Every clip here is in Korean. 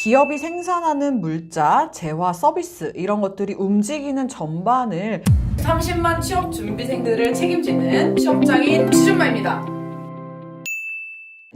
기업이 생산하는 물자, 재화, 서비스 이런 것들이 움직이는 전반을 30만 취업 준비생들을 책임지는 취업장인 취준마입니다.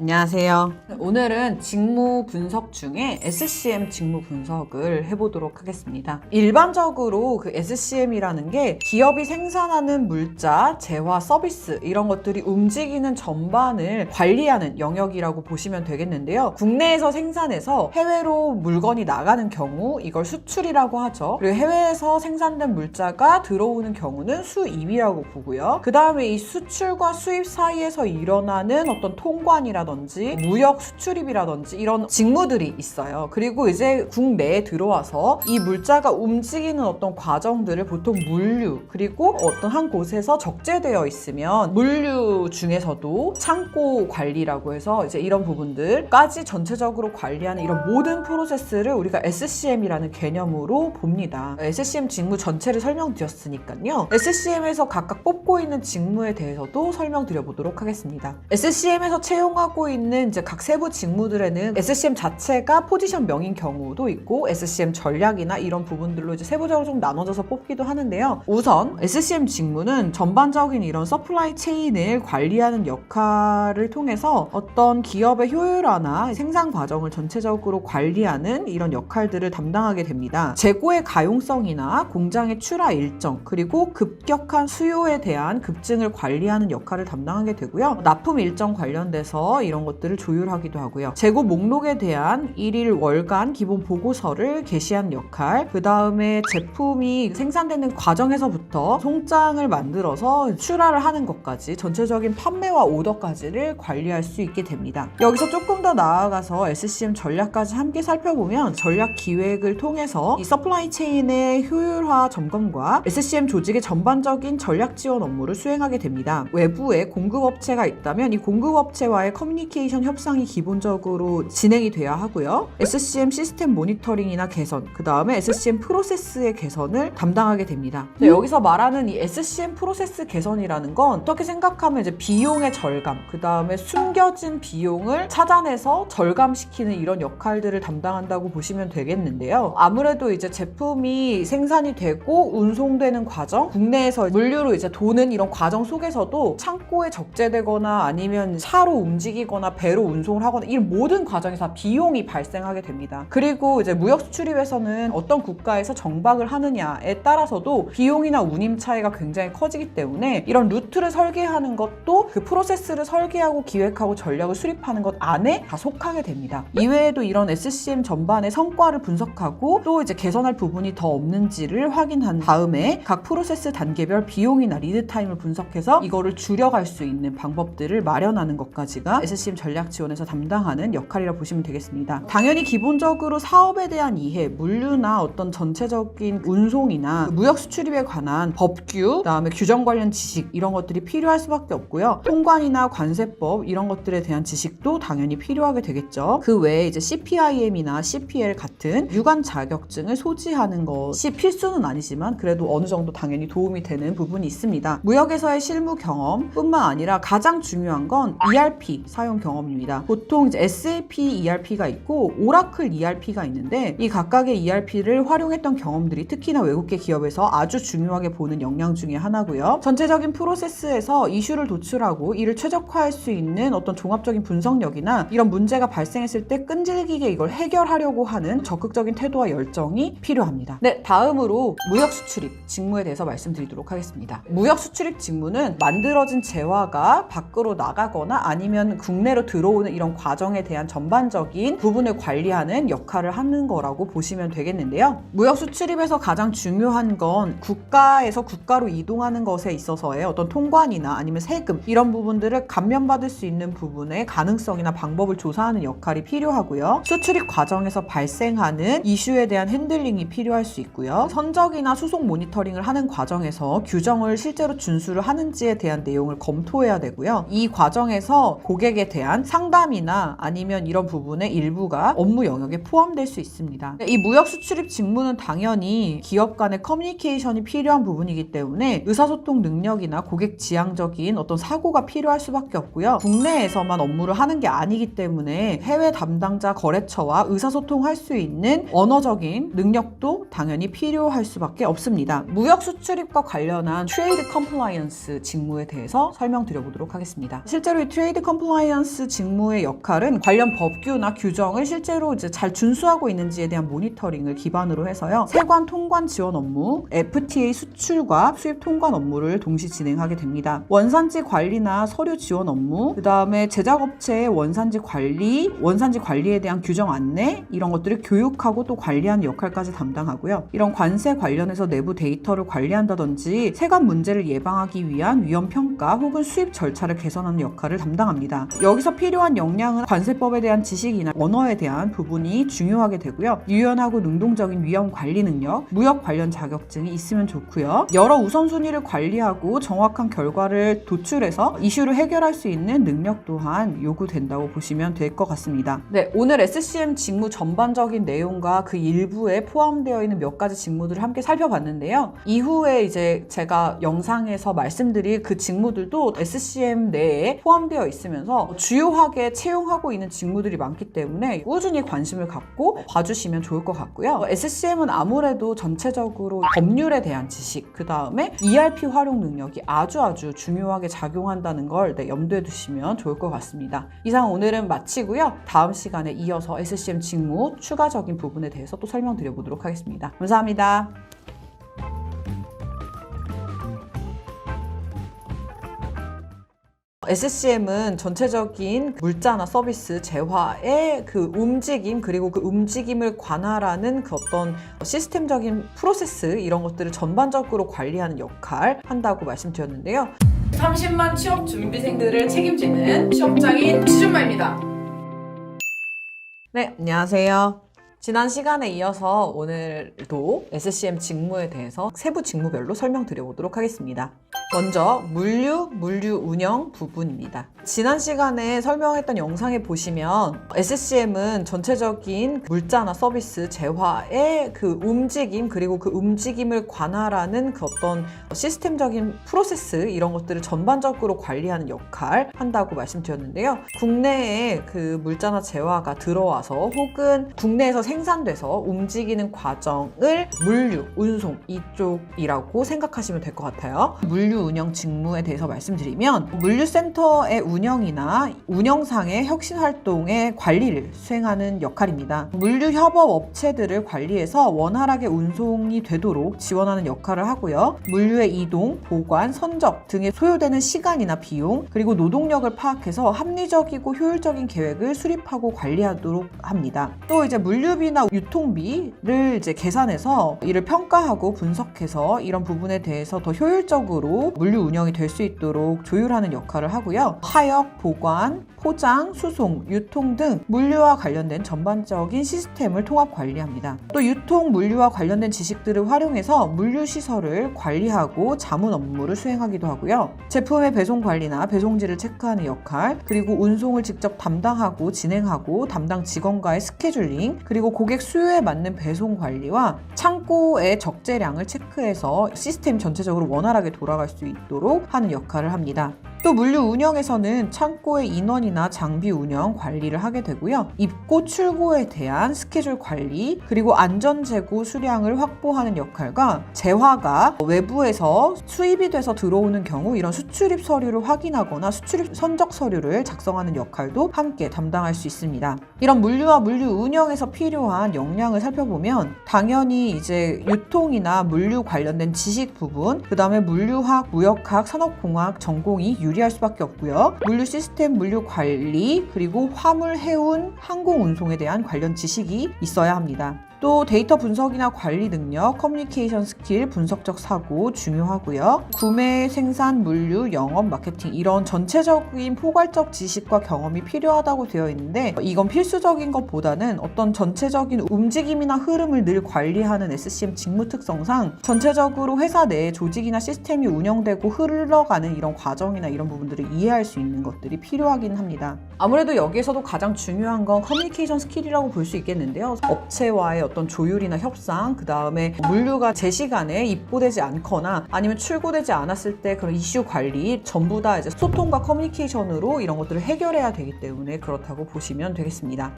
안녕하세요. 오늘은 직무 분석 중에 SCM 직무 분석을 해보도록 하겠습니다. 일반적으로 그 SCM이라는 게 기업이 생산하는 물자, 재화, 서비스 이런 것들이 움직이는 전반을 관리하는 영역이라고 보시면 되겠는데요. 국내에서 생산해서 해외로 물건이 나가는 경우 이걸 수출이라고 하죠. 그리고 해외에서 생산된 물자가 들어오는 경우는 수입이라고 보고요. 그 다음에 이 수출과 수입 사이에서 일어나는 어떤 통관이라든지 무역 수출입이라든지 이런 직무들이 있어요. 그리고 이제 국내에 들어와서 이 물자가 움직이는 어떤 과정들을 보통 물류, 그리고 어떤 한 곳에서 적재되어 있으면 물류 중에서도 창고 관리라고 해서 이제 이런 부분들까지 전체적으로 관리하는 이런 모든 프로세스를 우리가 SCM이라는 개념으로 봅니다. SCM 직무 전체를 설명드렸으니까요. SCM에서 각각 뽑고 있는 직무에 대해서도 설명드려 보도록 하겠습니다. SCM에서 채용하고 있는 이제 각 세부 직무들에는 SCM 자체가 포지션명인 경우도 있고 SCM 전략이나 이런 부분들로 이제 세부적으로 좀 나눠져서 뽑기도 하는데요. 우선 SCM 직무는 전반적인 이런 서플라이 체인을 관리하는 역할을 통해서 어떤 기업의 효율화나 생산 과정을 전체적으로 관리하는 이런 역할들을 담당하게 됩니다. 재고의 가용성이나 공장의 출하 일정, 그리고 급격한 수요에 대한 급증을 관리하는 역할을 담당하게 되고요. 납품 일정 관련돼서 이런 것들을 조율하기도 하고요. 재고 목록에 대한 일일 월간 기본 보고서를 게시하는 역할, 그 다음에 제품이 생산되는 과정에서부터 송장을 만들어서 출하를 하는 것까지 전체적인 판매와 오더까지를 관리할 수 있게 됩니다. 여기서 조금 더 나아가서 SCM 전략까지 함께 살펴보면 전략 기획을 통해서 이 서플라이 체인의 효율화 점검과 SCM 조직의 전반적인 전략 지원 업무를 수행하게 됩니다. 외부에 공급업체가 있다면 이 공급업체와의 커뮤니케이션 협상이 기본적으로 진행이 돼야 하고요. SCM 시스템 모니터링이나 개선, 그 다음에 SCM 프로세스의 개선을 담당하게 됩니다. 여기서 말하는 이 SCM 프로세스 개선이라는 건 어떻게 생각하면 이제 비용의 절감, 그 다음에 숨겨진 비용을 찾아내서 절감시키는 이런 역할들을 담당한다고 보시면 되겠는데요. 아무래도 이제 제품이 생산이 되고 운송되는 과정, 국내에서 물류로 이제 도는 이런 과정 속에서도 창고에 적재되거나 아니면 차로 움직이거나 배로 운송을 하거나 이 모든 과정에서 다 비용이 발생하게 됩니다. 그리고 이제 무역 수출입에서는 어떤 국가에서 정박을 하느냐에 따라서도 비용이나 운임 차이가 굉장히 커지기 때문에 이런 루트를 설계하는 것도 그 프로세스를 설계하고 기획하고 전략을 수립하는 것 안에 다 속하게 됩니다. 이외에도 이런 SCM 전반의 성과를 분석하고 또 이제 개선할 부분이 더 없는지를 확인한 다음에 각 프로세스 단계별 비용이나 리드 타임을 분석해서 이거를 줄여갈 수 있는 방법들을 마련하는 것까지가 SCM 전략 지원에서 담당하는 역할이라 보시면 되겠습니다. 당연히 기본적으로 사업에 대한 이해, 물류나 어떤 전체적인 운송이나 무역 수출입에 관한 법규, 그다음에 규정 관련 지식 이런 것들이 필요할 수밖에 없고요. 통관이나 관세법 이런 것들에 대한 지식도 당연히 필요하게 되겠죠. 그 외에 이제 CPIM이나 CPL 같은 유관 자격증을 소지하는 것이 필수는 아니지만 그래도 어느 정도 당연히 도움이 되는 부분이 있습니다. 무역에서의 실무 경험뿐만 아니라 가장 중요한 건 ERP 사용 경험입니다. 보통 이제 SAP ERP가 있고 오라클 ERP가 있는데 이 각각의 ERP를 활용했던 경험들이 특히나 외국계 기업에서 아주 중요하게 보는 역량 중에 하나고요. 전체적인 프로세스에서 이슈를 도출하고 이를 최적화할 수 있는 어떤 종합적인 분석력이나 이런 문제가 발생했을 때 끈질기게 이걸 해결하려고 하는 적극적인 태도와 열정이 필요합니다. 네, 다음으로 무역 수출입 직무에 대해서 말씀드리도록 하겠습니다. 무역 수출입 직무는 만들어진 재화가 밖으로 나가거나 아니면 국내로 들어오는 이런 과정에 대한 전반적인 부분을 관리하는 역할을 하는 거라고 보시면 되겠는데요. 무역 수출입에서 가장 중요한 건 국가에서 국가로 이동하는 것에 있어서의 어떤 통관이나 아니면 세금 이런 부분들을 감면받을 수 있는 부분의 가능성이나 방법을 조사하는 역할이 필요하고요. 수출입 과정에서 발생하는 이슈에 대한 핸들링이 필요할 수 있고요. 선적이나 수송 모니터링을 하는 과정에서 규정을 실제로 준수를 하는지에 대한 내용을 검토해야 되고요. 이 과정에서 고객의 고객에 대한 상담이나 아니면 이런 부분의 일부가 업무 영역에 포함될 수 있습니다. 이 무역 수출입 직무는 당연히 기업 간의 커뮤니케이션이 필요한 부분이기 때문에 의사소통 능력이나 고객 지향적인 어떤 사고가 필요할 수밖에 없고요. 국내에서만 업무를 하는 게 아니기 때문에 해외 담당자 거래처와 의사소통할 수 있는 언어적인 능력도 당연히 필요할 수밖에 없습니다. 무역 수출입과 관련한 트레이드 컴플라이언스 직무에 대해서 설명드려보도록 하겠습니다. 실제로 이 트레이드 컴플라이언스 직무의 역할은 관련 법규나 규정을 실제로 이제 잘 준수하고 있는지에 대한 모니터링을 기반으로 해서요. 세관 통관 지원 업무, FTA 수출과 수입 통관 업무를 동시 진행하게 됩니다. 원산지 관리나 서류 지원 업무, 그 다음에 제작업체의 원산지 관리에 대한 규정 안내 이런 것들을 교육하고 또 관리하는 역할까지 담당하고요. 이런 관세 관련해서 내부 데이터를 관리한다든지 세관 문제를 예방하기 위한 위험 평가 혹은 수입 절차를 개선하는 역할을 담당합니다. 여기서 필요한 역량은 관세법에 대한 지식이나 언어에 대한 부분이 중요하게 되고요. 유연하고 능동적인 위험 관리 능력, 무역 관련 자격증이 있으면 좋고요. 여러 우선순위를 관리하고 정확한 결과를 도출해서 이슈를 해결할 수 있는 능력 또한 요구된다고 보시면 될 것 같습니다. 네, 오늘 SCM 직무 전반적인 내용과 그 일부에 포함되어 있는 몇 가지 직무들을 함께 살펴봤는데요. 이후에 이제 제가 영상에서 말씀드릴 그 직무들도 SCM 내에 포함되어 있으면서 주요하게 채용하고 있는 직무들이 많기 때문에 꾸준히 관심을 갖고 봐주시면 좋을 것 같고요. SCM은 아무래도 전체적으로 법률에 대한 지식, 그 다음에 ERP 활용 능력이 아주 중요하게 작용한다는 걸 염두에 두시면 좋을 것 같습니다. 이상 오늘은 마치고요. 다음 시간에 이어서 SCM 직무 추가적인 부분에 대해서 또 설명드려보도록 하겠습니다. 감사합니다. SCM은 전체적인 물자나 서비스 재화의 그 움직임 그리고 그 움직임을 관할하는 그 어떤 시스템적인 프로세스 이런 것들을 전반적으로 관리하는 역할 한다고 말씀드렸는데요. 30만 취업 준비생들을 책임지는 취업장인 취준마입니다. 네, 안녕하세요. 지난 시간에 이어서 오늘도 SCM 직무에 대해서 세부 직무별로 설명드려보도록 하겠습니다. 먼저 물류 운영 부분입니다. 지난 시간에 설명했던 영상에 보시면 SCM은 전체적인 물자나 서비스 재화의 그 움직임 그리고 그 움직임을 관할하는 그 어떤 시스템적인 프로세스 이런 것들을 전반적으로 관리하는 역할 한다고 말씀드렸는데요. 국내에 그 물자나 재화가 들어와서 혹은 국내에서 생산돼서 움직이는 과정을 물류, 운송 이쪽이라고 생각하시면 될 것 같아요. 물류 운영 직무에 대해서 말씀드리면 물류센터의 운영이나 운영상의 혁신활동의 관리를 수행하는 역할입니다. 물류협업 업체들을 관리해서 원활하게 운송이 되도록 지원하는 역할을 하고요. 물류의 이동, 보관, 선적 등에 소요되는 시간이나 비용 그리고 노동력을 파악해서 합리적이고 효율적인 계획을 수립하고 관리하도록 합니다. 또 이제 물류비나 유통비를 이제 계산해서 이를 평가하고 분석해서 이런 부분에 대해서 더 효율적으로 물류 운영이 될 수 있도록 조율하는 역할을 하고요. 하역, 보관, 포장, 수송, 유통 등 물류와 관련된 전반적인 시스템을 통합 관리합니다. 또 유통, 물류와 관련된 지식들을 활용해서 물류 시설을 관리하고 자문 업무를 수행하기도 하고요. 제품의 배송 관리나 배송지를 체크하는 역할, 그리고 운송을 직접 담당하고 진행하고 담당 직원과의 스케줄링, 그리고 고객 수요에 맞는 배송 관리와 창고의 적재량을 체크해서 시스템 전체적으로 원활하게 돌아갈 수 있도록 하는 역할을 합니다. 또 물류 운영에서는 창고의 인원이나 장비 운영 관리를 하게 되고요. 입고 출고에 대한 스케줄 관리 그리고 안전 재고 수량을 확보하는 역할과 재화가 외부에서 수입이 돼서 들어오는 경우 이런 수출입 서류를 확인하거나 수출입 선적 서류를 작성하는 역할도 함께 담당할 수 있습니다. 이런 물류와 물류 운영에서 필요한 역량을 살펴보면 당연히 이제 유통이나 물류 관련된 지식 부분, 그 다음에 물류학, 무역학, 산업공학 전공이 유리할 수밖에 없고요. 물류 시스템, 물류 관리, 그리고 화물, 해운, 항공 운송에 대한 관련 지식이 있어야 합니다. 또 데이터 분석이나 관리 능력, 커뮤니케이션 스킬, 분석적 사고 중요하고요. 구매, 생산, 물류, 영업, 마케팅 이런 전체적인 포괄적 지식과 경험이 필요하다고 되어 있는데 이건 필수적인 것보다는 어떤 전체적인 움직임이나 흐름을 늘 관리하는 SCM 직무 특성상 전체적으로 회사 내에 조직이나 시스템이 운영되고 흘러가는 이런 과정이나 이런 부분들을 이해할 수 있는 것들이 필요하긴 합니다. 아무래도 여기에서도 가장 중요한 건 커뮤니케이션 스킬이라고 볼 수 있겠는데요. 업체와의 어떤 조율이나 협상, 그 다음에 물류가 제 시간에 입고되지 않거나 아니면 출고되지 않았을 때 그런 이슈 관리 전부 다 이제 소통과 커뮤니케이션으로 이런 것들을 해결해야 되기 때문에 그렇다고 보시면 되겠습니다.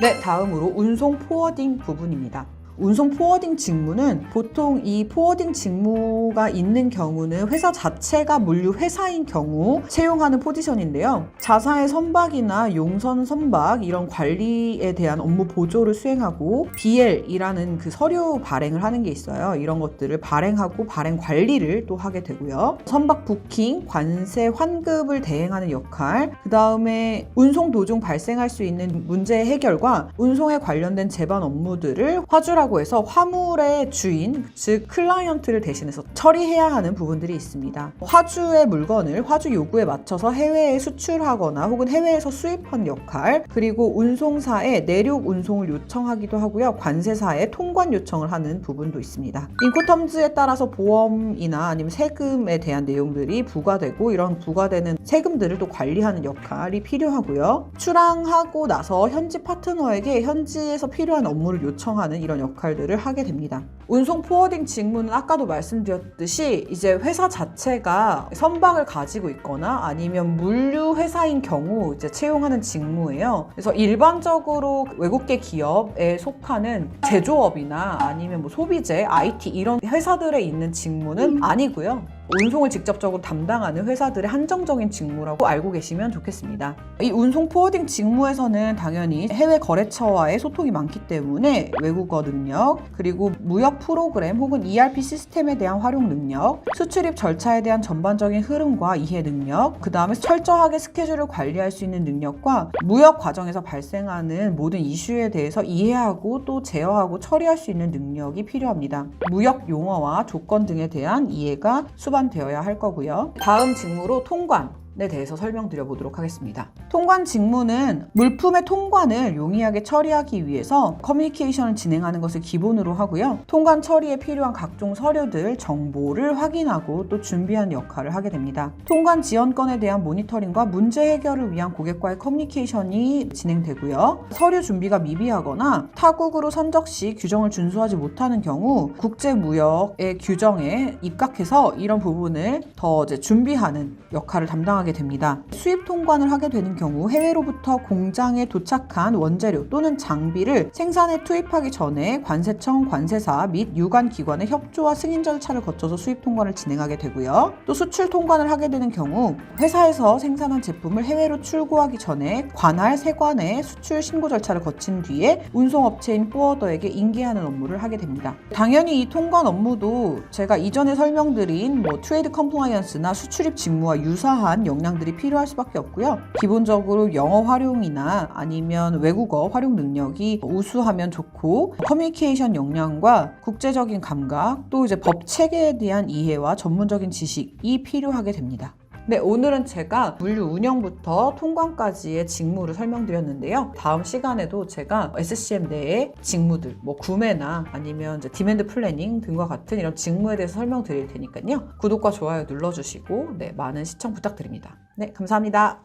네, 다음으로 운송 포워딩 부분입니다. 운송 포워딩 직무는 보통 이 포워딩 직무가 있는 경우는 회사 자체가 물류 회사인 경우 채용하는 포지션인데요. 자사의 선박이나 용선 선박 이런 관리에 대한 업무 보조를 수행하고 BL이라는 그 서류 발행을 하는 게 있어요. 이런 것들을 발행하고 발행 관리를 또 하게 되고요. 선박 부킹, 관세, 환급을 대행하는 역할, 그 다음에 운송 도중 발생할 수 있는 문제 해결과 운송에 관련된 제반 업무들을 화주라고 해서 화물의 주인, 즉 클라이언트를 대신해서 처리해야 하는 부분들이 있습니다. 화주의 물건을 화주 요구에 맞춰서 해외에 수출하거나 혹은 해외에서 수입한 역할, 그리고 운송사에 내륙 운송을 요청하기도 하고요. 관세사에 통관 요청을 하는 부분도 있습니다. 인코텀즈에 따라서 보험이나 아니면 세금에 대한 내용들이 부과되고 이런 부과되는 세금들을 또 관리하는 역할이 필요하고요. 출항하고 나서 현지 파트너에게 현지에서 필요한 업무를 요청하는 이런 역할들을 하게 됩니다. 운송 포워딩 직무는 아까도 말씀드렸듯이 이제 회사 자체가 선박을 가지고 있거나 아니면 물류 회사인 경우 이제 채용하는 직무예요. 그래서 일반적으로 외국계 기업에 속하는 제조업이나 아니면 뭐 소비재, IT 이런 회사들에 있는 직무는 아니고요. 운송을 직접적으로 담당하는 회사들의 한정적인 직무라고 알고 계시면 좋겠습니다. 이 운송 포워딩 직무에서는 당연히 해외 거래처와의 소통이 많기 때문에 외국어 능력, 그리고 무역 프로그램 혹은 ERP 시스템에 대한 활용 능력, 수출입 절차에 대한 전반적인 흐름과 이해 능력, 그 다음에 철저하게 스케줄을 관리할 수 있는 능력과 무역 과정에서 발생하는 모든 이슈에 대해서 이해하고 또 제어하고 처리할 수 있는 능력이 필요합니다. 무역 용어와 조건 등에 대한 이해가 수반되어야 할 거고요. 다음 직무로 통관에 대해서 설명드려 보도록 하겠습니다. 통관 직무는 물품의 통관을 용이하게 처리하기 위해서 커뮤니케이션을 진행하는 것을 기본으로 하고요. 통관 처리에 필요한 각종 서류들, 정보를 확인하고 또 준비하는 역할을 하게 됩니다. 통관 지연건에 대한 모니터링과 문제 해결을 위한 고객과의 커뮤니케이션이 진행되고요. 서류 준비가 미비하거나 타국으로 선적 시 규정을 준수하지 못하는 경우 국제무역의 규정에 입각해서 이런 부분을 더 이제 준비하는 역할을 담당하게 됩니다. 수입 통관을 하게 되는 경우 해외로부터 공장에 도착한 원재료 또는 장비를 생산에 투입하기 전에 관세청, 관세사 및 유관 기관의 협조와 승인 절차를 거쳐서 수입 통관을 진행하게 되고요. 또 수출 통관을 하게 되는 경우 회사에서 생산한 제품을 해외로 출고하기 전에 관할, 세관의 수출 신고 절차를 거친 뒤에 운송업체인 포워더에게 인계하는 업무를 하게 됩니다. 당연히 이 통관 업무도 제가 이전에 설명드린 트레이드 컴플라이언스나 수출입 직무와 유사한 역량들이 필요할 수밖에 없고요. 기본적으로 영어 활용이나 아니면 외국어 활용 능력이 우수하면 좋고 커뮤니케이션 역량과 국제적인 감각 또 이제 법 체계에 대한 이해와 전문적인 지식이 필요하게 됩니다. 네, 오늘은 제가 물류 운영부터 통관까지의 직무를 설명드렸는데요. 다음 시간에도 제가 SCM 내의 직무들, 구매나 아니면 이제 디맨드 플래닝 등과 같은 이런 직무에 대해서 설명드릴 테니까요. 구독과 좋아요 눌러주시고 많은 시청 부탁드립니다. 네, 감사합니다.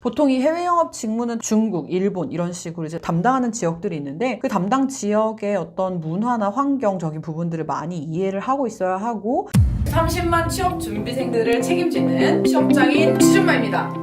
보통 이 해외 영업 직무는 중국, 일본 이런 식으로 이제 담당하는 지역들이 있는데 그 담당 지역의 어떤 문화나 환경적인 부분들을 많이 이해를 하고 있어야 하고 30만 취업 준비생들을 책임지는 취업장인 취준마입니다.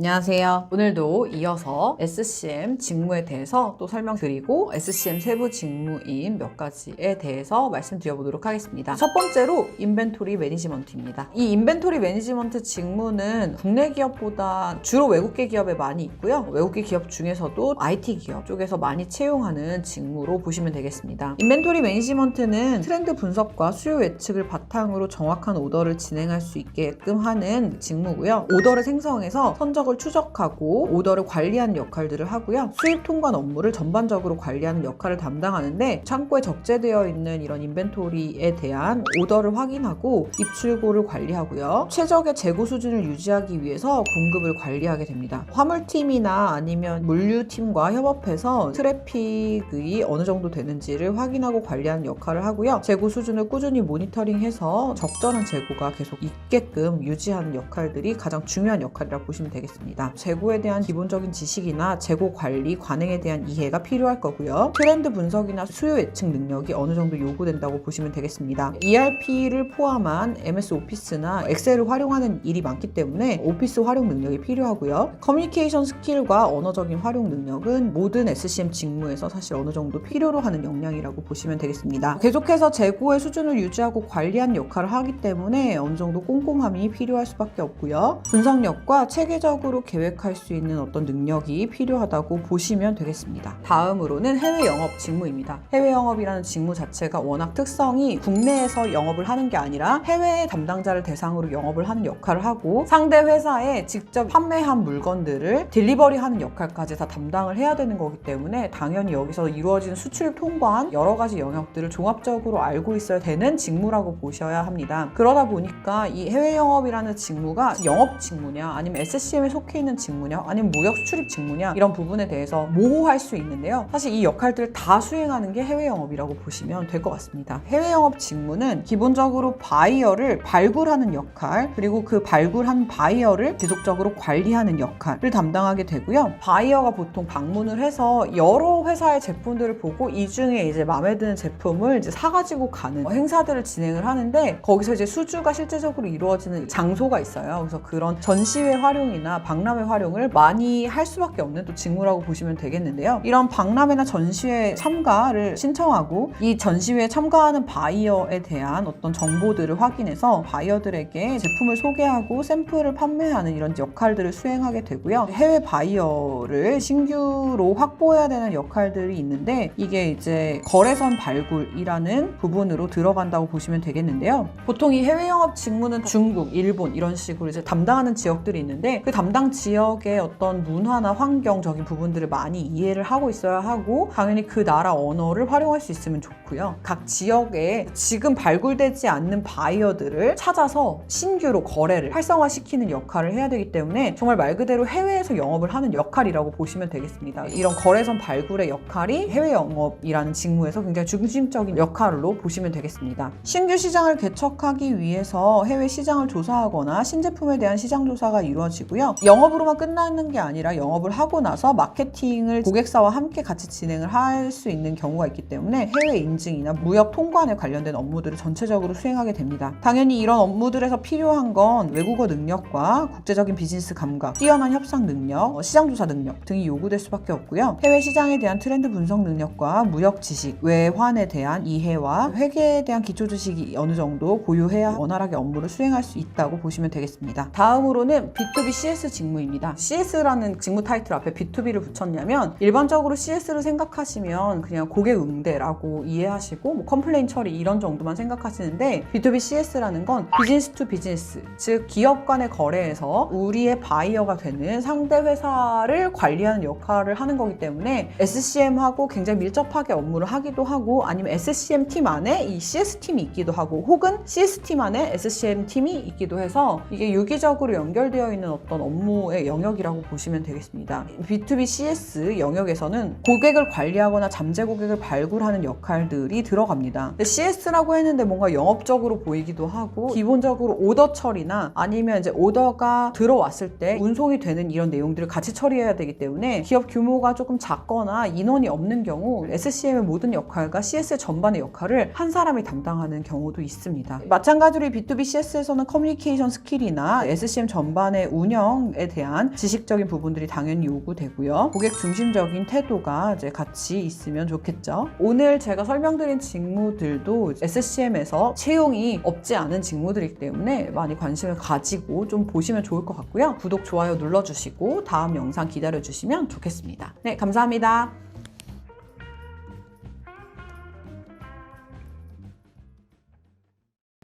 안녕하세요. 오늘도 이어서 SCM 직무에 대해서 또 설명드리고 SCM 세부 직무인 몇 가지에 대해서 말씀드려보도록 하겠습니다. 첫 번째로 인벤토리 매니지먼트입니다. 이 인벤토리 매니지먼트 직무는 국내 기업보다 주로 외국계 기업에 많이 있고요. 외국계 기업 중에서도 IT 기업 쪽에서 많이 채용하는 직무로 보시면 되겠습니다. 인벤토리 매니지먼트는 트렌드 분석과 수요 예측을 바탕으로 정확한 오더를 진행할 수 있게끔 하는 직무고요. 오더를 생성해서 선적을 추적하고 오더를 관리하는 역할들을 하고요. 수입 통관 업무를 전반적으로 관리하는 역할을 담당하는데 창고에 적재되어 있는 이런 인벤토리에 대한 오더를 확인하고 입출고를 관리하고요. 최적의 재고 수준을 유지하기 위해서 공급을 관리하게 됩니다. 화물팀이나 아니면 물류팀과 협업해서 트래픽이 어느 정도 되는지를 확인하고 관리하는 역할을 하고요. 재고 수준을 꾸준히 모니터링해서 적절한 재고가 계속 있게끔 유지하는 역할들이 가장 중요한 역할이라고 보시면 되겠습니다. 재고에 대한 기본적인 지식이나 재고 관리, 관행에 대한 이해가 필요할 거고요. 트렌드 분석이나 수요 예측 능력이 어느 정도 요구된다고 보시면 되겠습니다. ERP를 포함한 MS 오피스나 엑셀을 활용하는 일이 많기 때문에 오피스 활용 능력이 필요하고요. 커뮤니케이션 스킬과 언어적인 활용 능력은 모든 SCM 직무에서 사실 어느 정도 필요로 하는 역량이라고 보시면 되겠습니다. 계속해서 재고의 수준을 유지하고 관리하는 역할을 하기 때문에 어느 정도 꼼꼼함이 필요할 수밖에 없고요. 분석력과 체계적으로 계획할 수 있는 어떤 능력이 필요하다고 보시면 되겠습니다. 다음으로는 해외 영업 직무입니다. 해외 영업이라는 직무 자체가 워낙 특성이 국내에서 영업을 하는 게 아니라 해외 담당자를 대상으로 영업을 하는 역할을 하고 상대 회사에 직접 판매한 물건들을 딜리버리하는 역할까지 다 담당을 해야 되는 거기 때문에 당연히 여기서 이루어지는 수출 통관 여러 가지 영역들을 종합적으로 알고 있어야 되는 직무라고 보셔야 합니다. 그러다 보니까 이 해외 영업이라는 직무가 영업 직무냐 아니면 SCM에 속해 있는 직무냐 아니면 무역 수출입 직무냐 이런 부분에 대해서 모호할 수 있는데요. 사실 이 역할들을 다 수행하는 게 해외 영업이라고 보시면 될 것 같습니다. 해외 영업 직무는 기본적으로 바이어를 발굴하는 역할 그리고 그 발굴한 바이어를 계속적으로 관리하는 역할을 담당하게 되고요. 바이어가 보통 방문을 해서 여러 회사의 제품들을 보고 이 중에 이제 마음에 드는 제품을 이제 사가지고 가는 행사들을 진행을 하는데 거기서 이제 수주가 실제적으로 이루어지는 장소가 있어요. 그래서 그런 전시회 활용이나 박람회 활용을 많이 할 수밖에 없는 또 직무라고 보시면 되겠는데요. 이런 박람회나 전시회 참가를 신청하고 이 전시회에 참가하는 바이어에 대한 어떤 정보들을 확인해서 바이어들에게 제품을 소개하고 샘플을 판매하는 이런 역할들을 수행하게 되고요. 해외 바이어를 신규로 확보해야 되는 역할들이 있는데 이게 이제 거래선 발굴이라는 부분으로 들어간다고 보시면 되겠는데요. 보통 이 해외 영업 직무는 중국, 일본 이런 식으로 이제 담당하는 지역들이 있는데 그 담당 지역의 어떤 문화나 환경적인 부분들을 많이 이해를 하고 있어야 하고 당연히 그 나라 언어를 활용할 수 있으면 좋고요. 각 지역에 지금 발굴되지 않는 바이어들을 찾아서 신규로 거래를 활성화시키는 역할을 해야 되기 때문에 정말 말 그대로 해외에서 영업을 하는 역할이라고 보시면 되겠습니다. 이런 거래선 발굴의 역할이 해외 영업이라는 직무에서 굉장히 중심적인 역할로 보시면 되겠습니다. 신규 시장을 개척하기 위해서 해외 시장을 조사하거나 신제품에 대한 시장 조사가 이루어지고요. 영업으로만 끝나는 게 아니라 영업을 하고 나서 마케팅을 고객사와 함께 같이 진행을 할 수 있는 경우가 있기 때문에 해외 인증이나 무역 통관에 관련된 업무들을 전체적으로 수행하게 됩니다. 당연히 이런 업무들에서 필요한 건 외국어 능력과 국제적인 비즈니스 감각, 뛰어난 협상 능력, 시장 조사 능력 등이 요구될 수밖에 없고요. 해외 시장에 대한 트렌드 분석 능력과 무역 지식, 외환에 대한 이해와 회계에 대한 기초 지식이 어느 정도 보유해야 원활하게 업무를 수행할 수 있다고 보시면 되겠습니다. 다음으로는 B2B CS 직무입니다. CS라는 직무 타이틀 앞에 B2B를 붙였냐면 일반적으로 CS를 생각하시면 그냥 고객 응대라고 이해하시고 뭐 컴플레인 처리 이런 정도만 생각하시는데 B2B CS라는 건 비즈니스 투 비즈니스, 즉 기업 간의 거래에서 우리의 바이어가 되는 상대 회사를 관리하는 역할을 하는 거기 때문에 SCM하고 굉장히 밀접하게 업무를 하기도 하고 아니면 SCM 팀 안에 이 CS 팀이 있기도 하고 혹은 CS 팀 안에 SCM 팀이 있기도 해서 이게 유기적으로 연결되어 있는 어떤 업무의 영역이라고 보시면 되겠습니다. B2B CS 영역에서는 고객을 관리하거나 잠재 고객을 발굴하는 역할들이 들어갑니다. CS라고 했는데 뭔가 영업적으로 보이기도 하고 기본적으로 오더 처리나 아니면 이제 오더가 들어왔을 때 운송이 되는 이런 내용들을 같이 처리해야 되기 때문에 기업 규모가 조금 작거나 인원이 없는 경우 SCM의 모든 역할과 CS 전반의 역할을 한 사람이 담당하는 경우도 있습니다. 마찬가지로 B2B CS에서는 커뮤니케이션 스킬이나 SCM 전반의 운영 소통에 대한 지식적인 부분들이 당연히 요구되고요. 고객 중심적인 태도가 이제 같이 있으면 좋겠죠. 오늘 제가 설명드린 직무들도 SCM에서 채용이 없지 않은 직무들이기 때문에 많이 관심을 가지고 좀 보시면 좋을 것 같고요. 구독, 좋아요 눌러주시고 다음 영상 기다려주시면 좋겠습니다. 네, 감사합니다.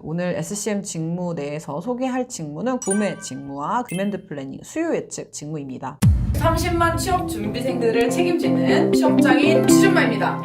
오늘 SCM 직무 내에서 소개할 직무는 구매 직무와 디맨드 플래닝, 수요 예측 직무입니다. 30만 취업 준비생들을 책임지는 취업장인 취준마입니다.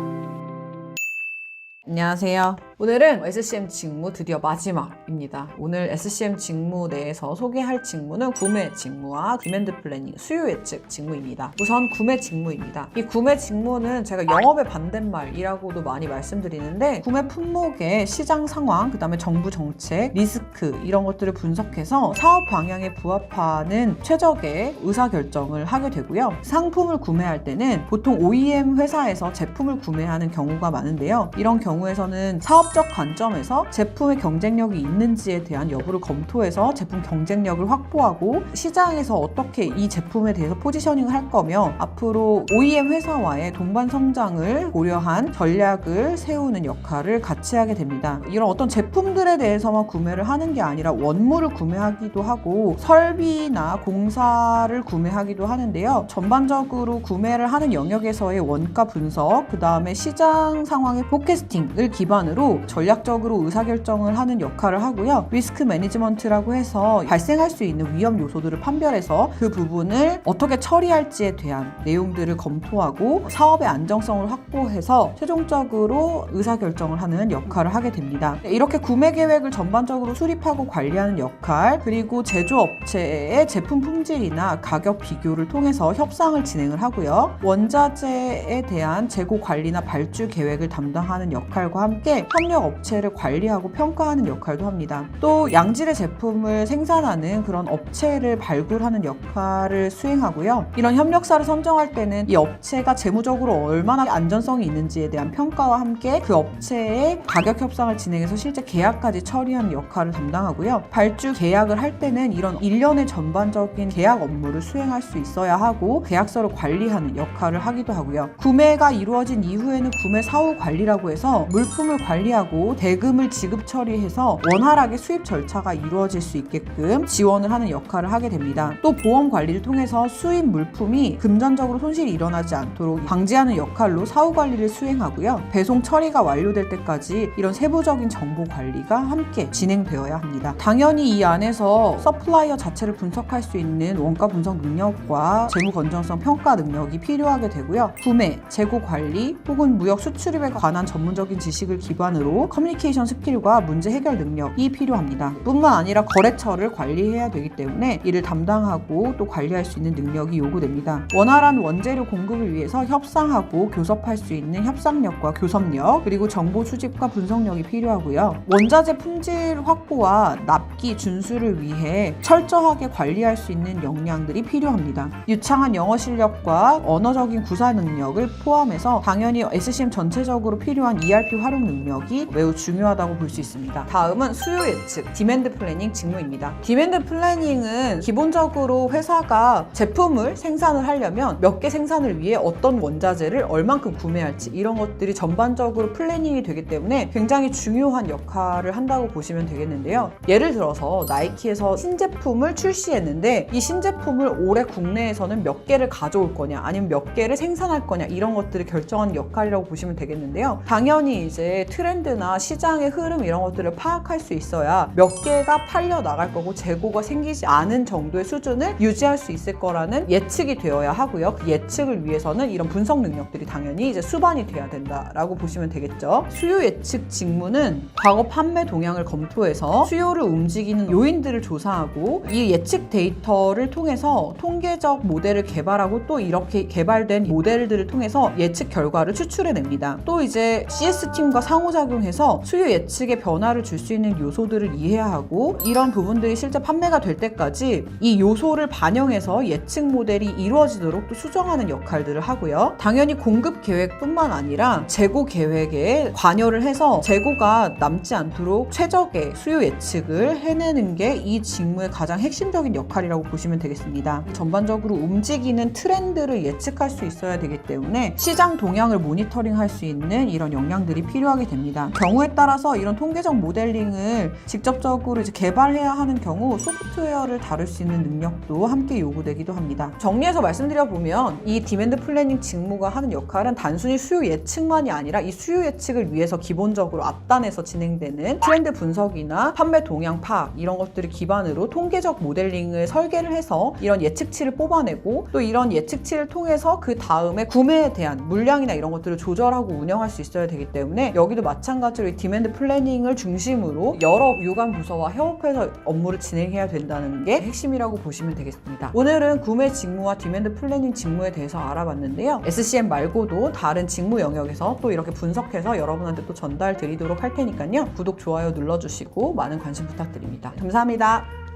안녕하세요. 오늘은 SCM 직무 드디어 마지막입니다. 오늘 SCM 직무 내에서 소개할 직무는 구매 직무와 디맨드 플래닝, 수요 예측 직무입니다. 우선 구매 직무입니다. 이 구매 직무는 제가 영업의 반대말이라고도 많이 말씀드리는데 구매 품목의 시장 상황, 그 다음에 정부 정책, 리스크 이런 것들을 분석해서 사업 방향에 부합하는 최적의 의사결정을 하게 되고요. 상품을 구매할 때는 보통 OEM 회사에서 제품을 구매하는 경우가 많은데요. 이런 경우에서는 사업적 관점에서 제품의 경쟁력이 있는지에 대한 여부를 검토해서 제품 경쟁력을 확보하고 시장에서 어떻게 이 제품에 대해서 포지셔닝을 할 거며 앞으로 OEM 회사와의 동반 성장을 고려한 전략을 세우는 역할을 같이 하게 됩니다. 이런 어떤 제품들에 대해서만 구매를 하는 게 아니라 원물을 구매하기도 하고 설비나 공사를 구매하기도 하는데요. 전반적으로 구매를 하는 영역에서의 원가 분석, 그 다음에 시장 상황의 포캐스팅을 기반으로 전략적으로 의사결정을 하는 역할을 하고요. 리스크 매니지먼트라고 해서 발생할 수 있는 위험 요소들을 판별해서 그 부분을 어떻게 처리할지에 대한 내용들을 검토하고 사업의 안정성을 확보해서 최종적으로 의사결정을 하는 역할을 하게 됩니다. 이렇게 구매 계획을 전반적으로 수립하고 관리하는 역할, 그리고 제조업체의 제품 품질이나 가격 비교를 통해서 협상을 진행을 하고요. 원자재에 대한 재고 관리나 발주 계획을 담당하는 역할과 함께 협력 업체를 관리하고 평가하는 역할도 합니다. 또 양질의 제품을 생산하는 그런 업체를 발굴하는 역할을 수행하고요. 이런 협력사를 선정할 때는 이 업체가 재무적으로 얼마나 안전성이 있는지에 대한 평가와 함께 그 업체의 가격 협상을 진행해서 실제 계약까지 처리하는 역할을 담당하고요. 발주 계약을 할 때는 이런 일련의 전반적인 계약 업무를 수행할 수 있어야 하고 계약서를 관리하는 역할을 하기도 하고요. 구매가 이루어진 이후에는 구매 사후 관리라고 해서 물품을 관리하고 대금을 지급 처리해서 원활하게 수입 절차가 이루어질 수 있게끔 지원을 하는 역할을 하게 됩니다. 또 보험 관리를 통해서 수입 물품이 금전적으로 손실이 일어나지 않도록 방지하는 역할로 사후 관리를 수행하고요. 배송 처리가 완료될 때까지 이런 세부적인 정보 관리가 함께 진행되어야 합니다. 당연히 이 안에서 서플라이어 자체를 분석할 수 있는 원가 분석 능력과 재무 건전성 평가 능력이 필요하게 되고요. 구매, 재고 관리 혹은 무역 수출입에 관한 전문적인 지식을 기반으로 커뮤니케이션 스킬과 문제 해결 능력이 필요합니다. 뿐만 아니라 거래처를 관리해야 되기 때문에 이를 담당하고 또 관리할 수 있는 능력이 요구됩니다. 원활한 원재료 공급을 위해서 협상하고 교섭할 수 있는 협상력과 교섭력, 그리고 정보 수집과 분석력이 필요하고요. 원자재 품질 확보와 납기 준수를 위해 철저하게 관리할 수 있는 역량들이 필요합니다. 유창한 영어 실력과 언어적인 구사 능력을 포함해서 당연히 SCM 전체적으로 필요한 ERP 활용 능력이 매우 중요하다고 볼 수 있습니다. 다음은 수요 예측, 디맨드 플래닝 직무입니다. 디맨드 플래닝은 기본적으로 회사가 제품을 생산을 하려면 몇 개 생산을 위해 어떤 원자재를 얼만큼 구매할지 이런 것들이 전반적으로 플래닝이 되기 때문에 굉장히 중요한 역할을 한다고 보시면 되겠는데요. 예를 들어서 나이키에서 신제품을 출시했는데 이 신제품을 올해 국내에서는 몇 개를 가져올 거냐 아니면 몇 개를 생산할 거냐 이런 것들을 결정하는 역할이라고 보시면 되겠는데요. 당연히 이제 트렌드나 시장의 흐름 이런 것들을 파악할 수 있어야 몇 개가 팔려 나갈 거고 재고가 생기지 않은 정도의 수준을 유지할 수 있을 거라는 예측이 되어야 하고요. 그 예측을 위해서는 이런 분석 능력들이 당연히 이제 수반이 돼야 된다라고 보시면 되겠죠. 수요 예측 직무는 과거 판매 동향을 검토해서 수요를 움직이는 요인들을 조사하고 이 예측 데이터를 통해서 통계적 모델을 개발하고 또 이렇게 개발된 모델들을 통해서 예측 결과를 추출해냅니다. 또 이제 CS 세일스팀과 상호작용해서 수요 예측에 변화를 줄 수 있는 요소들을 이해하고 이런 부분들이 실제 판매가 될 때까지 이 요소를 반영해서 예측 모델이 이루어지도록 또 수정하는 역할들을 하고요. 당연히 공급 계획뿐만 아니라 재고 계획에 관여를 해서 재고가 남지 않도록 최적의 수요 예측을 해내는 게 이 직무의 가장 핵심적인 역할이라고 보시면 되겠습니다. 전반적으로 움직이는 트렌드를 예측할 수 있어야 되기 때문에 시장 동향을 모니터링할 수 있는 이런 역량들이 필요하게 됩니다. 경우에 따라서 이런 통계적 모델링을 직접적으로 이제 개발해야 하는 경우 소프트웨어를 다룰 수 있는 능력도 함께 요구되기도 합니다. 정리해서 말씀드려보면 이 디맨드 플래닝 직무가 하는 역할은 단순히 수요 예측만이 아니라 이 수요 예측을 위해서 기본적으로 앞단에서 진행되는 트렌드 분석이나 판매 동향 파악 이런 것들을 기반으로 통계적 모델링을 설계를 해서 이런 예측치를 뽑아내고 또 이런 예측치를 통해서 그 다음에 구매에 대한 물량이나 이런 것들을 조절하고 운영할 수 있어야 되기 때문에 여기도 마찬가지로 이 디맨드 플래닝을 중심으로 여러 유관 부서와 협업해서 업무를 진행해야 된다는 게 핵심이라고 보시면 되겠습니다. 오늘은 구매 직무와 디맨드 플래닝 직무에 대해서 알아봤는데요. SCM 말고도 다른 직무 영역에서 또 이렇게 분석해서 여러분한테 또 전달 드리도록 할 테니까요. 구독, 좋아요 눌러주시고 많은 관심 부탁드립니다. 감사합니다.